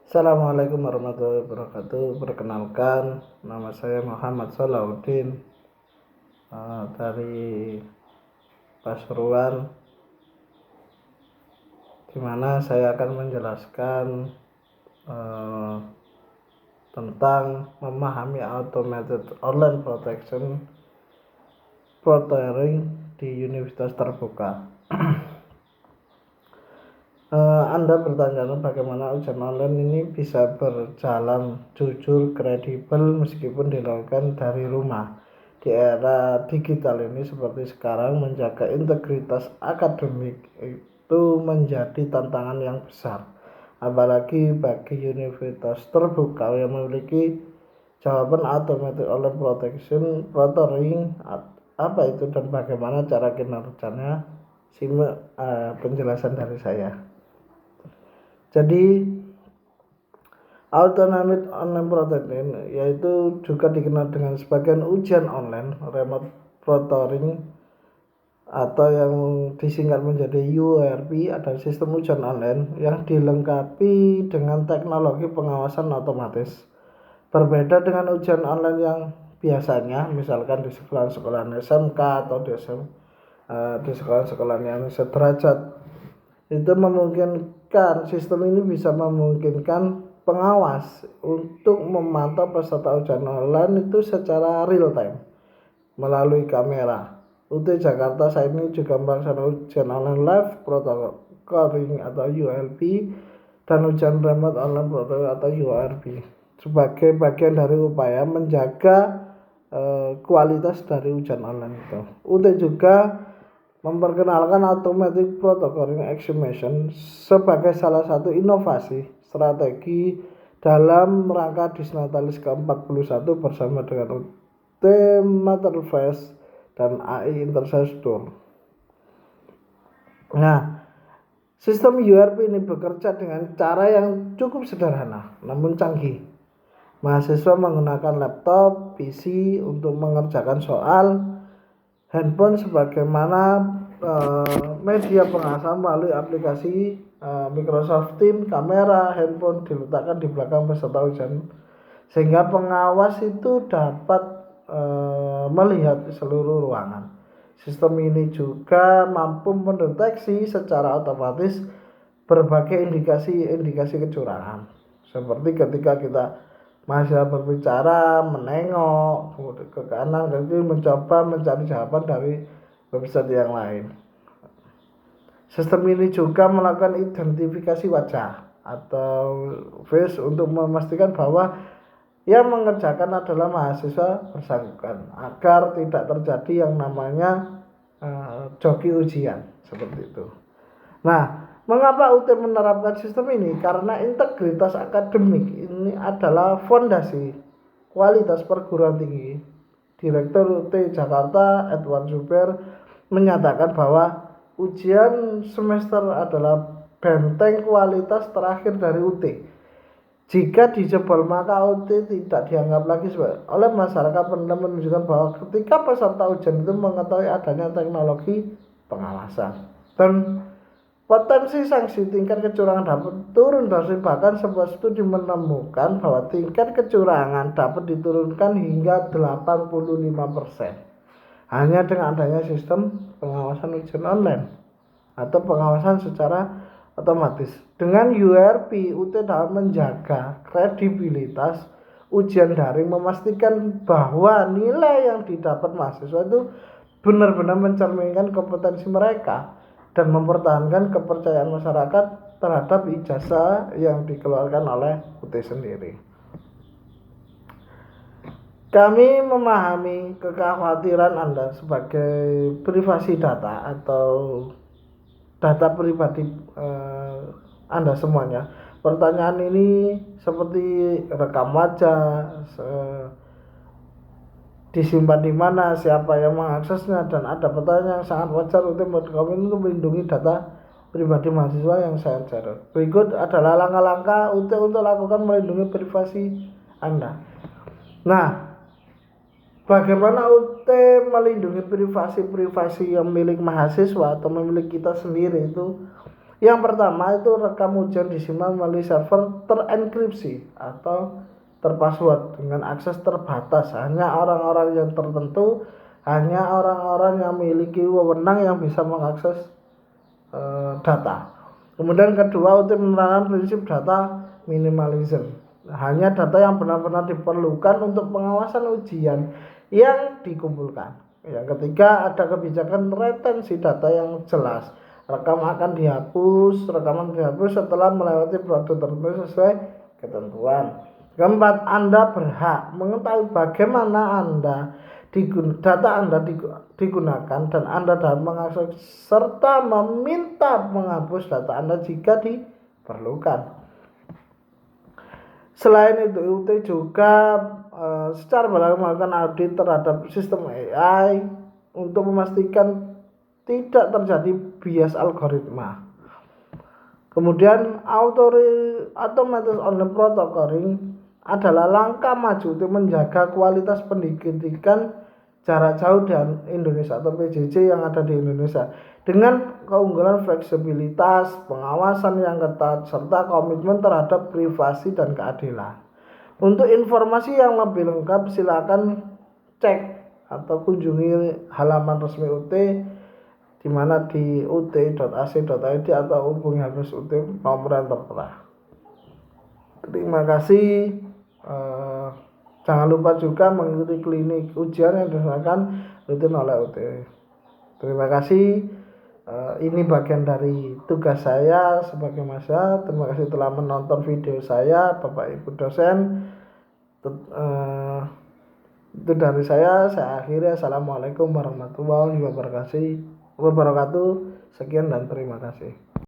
Assalamualaikum warahmatullahi wabarakatuh. Perkenalkan, nama saya Muhammad Salahuddin dari Pasuruan, di mana saya akan menjelaskan eh, tentang memahami automated online protection tutoring di Universitas Terbuka. Anda bertanya bagaimana ujian online ini bisa berjalan jujur, kredibel meskipun dilakukan dari rumah. Di era digital ini seperti sekarang, menjaga integritas akademik itu menjadi tantangan yang besar. Apalagi bagi universitas terbuka yang memiliki jawaban automatic online protection tutoring apa itu dan bagaimana cara kinerjanya. Simak penjelasan dari saya. Jadi automated online protection yaitu juga dikenal dengan sebagian ujian online remote tutoring atau yang disingkat menjadi URP adalah sistem ujian online yang dilengkapi dengan teknologi pengawasan otomatis. Berbeda dengan ujian online yang biasanya misalkan di sekolah-sekolah SMK atau di sekolah-sekolah yang sederajat, itu memungkinkan sistem ini bisa memungkinkan pengawas untuk memantau peserta ujian online itu secara real time melalui kamera. UT Jakarta saat ini juga melaksanakan ujian online live protocoling atau ULP dan ujian remote online protocol atau URP sebagai bagian dari upaya menjaga kualitas dari ujian online itu. UT juga memperkenalkan automatic protocoling examination sebagai salah satu inovasi strategi dalam rangka Disnatalis ke-41 bersama dengan UT Matterfest dan AI Intercestor. Nah, sistem URP ini bekerja dengan cara yang cukup sederhana namun canggih. Mahasiswa menggunakan laptop, PC untuk mengerjakan soal, handphone sebagaimana media pengawasan melalui aplikasi Microsoft Teams. Kamera handphone diletakkan di belakang peserta ujian sehingga pengawas itu dapat melihat seluruh ruangan. Sistem ini juga mampu mendeteksi secara otomatis berbagai indikasi kecurangan, seperti ketika kita mahasiswa berbicara, menengok ke kanan ke kiri, mencoba mencari jawaban dari website yang lain. Sistem ini juga melakukan identifikasi wajah atau face untuk memastikan bahwa yang mengerjakan adalah mahasiswa bersangkutan agar tidak terjadi yang namanya joki ujian seperti itu. Nah, mengapa UT menerapkan sistem ini? Karena integritas akademik ini adalah fondasi kualitas perguruan tinggi. Direktur UT Jakarta Edward Zuber menyatakan bahwa ujian semester adalah benteng kualitas terakhir dari UT. Jika dijebol maka UT tidak dianggap lagi oleh masyarakat. Penelitian menunjukkan bahwa ketika peserta ujian itu mengetahui adanya teknologi pengawasan dan potensi sanksi tingkat kecurangan dapat turun drastis. Bahkan sebuah studi menemukan bahwa tingkat kecurangan dapat diturunkan hingga 85% hanya dengan adanya sistem pengawasan ujian online atau pengawasan secara otomatis. Dengan URP, UT dapat menjaga kredibilitas ujian daring, memastikan bahwa nilai yang didapat mahasiswa itu benar-benar mencerminkan kompetensi mereka dan mempertahankan kepercayaan masyarakat terhadap ijazah yang dikeluarkan oleh UT sendiri. Kami memahami kekhawatiran Anda sebagai privasi data atau data pribadi Anda semuanya. Pertanyaan ini seperti rekam wajah, disimpan di mana, siapa yang mengaksesnya, dan ada pertanyaan yang sangat wajar untuk kami untuk melindungi data pribadi mahasiswa yang saya share. Berikut adalah langkah-langkah untuk lakukan melindungi privasi Anda. Nah, bagaimana UT melindungi privasi yang milik mahasiswa atau milik kita sendiri itu? Yang pertama itu rekam ujian disimpan melalui server terenkripsi atau terpassword dengan akses terbatas. Hanya orang-orang yang tertentu, hanya orang-orang yang memiliki wewenang yang bisa mengakses data. Kemudian kedua, untuk menerapkan prinsip data minimalism. Hanya data yang benar-benar diperlukan untuk pengawasan ujian yang dikumpulkan. Yang ketiga, ada kebijakan retensi data yang jelas. Rekaman akan dihapus setelah melewati prosedur tertentu sesuai ketentuan. Keempat, Anda berhak mengetahui bagaimana data Anda digunakan dan Anda dapat mengakses serta meminta menghapus data Anda jika diperlukan. Selain itu, UT juga secara berkala melakukan audit terhadap sistem AI untuk memastikan tidak terjadi bias algoritma. Kemudian automated online protocoling adalah langkah maju untuk menjaga kualitas pendidikan jarak jauh di Indonesia atau PJJ yang ada di Indonesia dengan keunggulan fleksibilitas, pengawasan yang ketat, serta komitmen terhadap privasi dan keadilan. Untuk informasi yang lebih lengkap silakan cek atau kunjungi halaman resmi UT di mana di ut.ac.id atau hubungi Habis UT nomor yang tertera. Terima kasih. Jangan lupa juga mengikuti klinik ujian yang dilaksanakan rutin oleh UT. Terima kasih. Ini bagian dari tugas saya sebagai mahasiswa. Terima kasih telah menonton video saya, Bapak Ibu dosen. Itu dari saya akhiri. Assalamualaikum warahmatullahi wabarakatuh. Sekian dan terima kasih.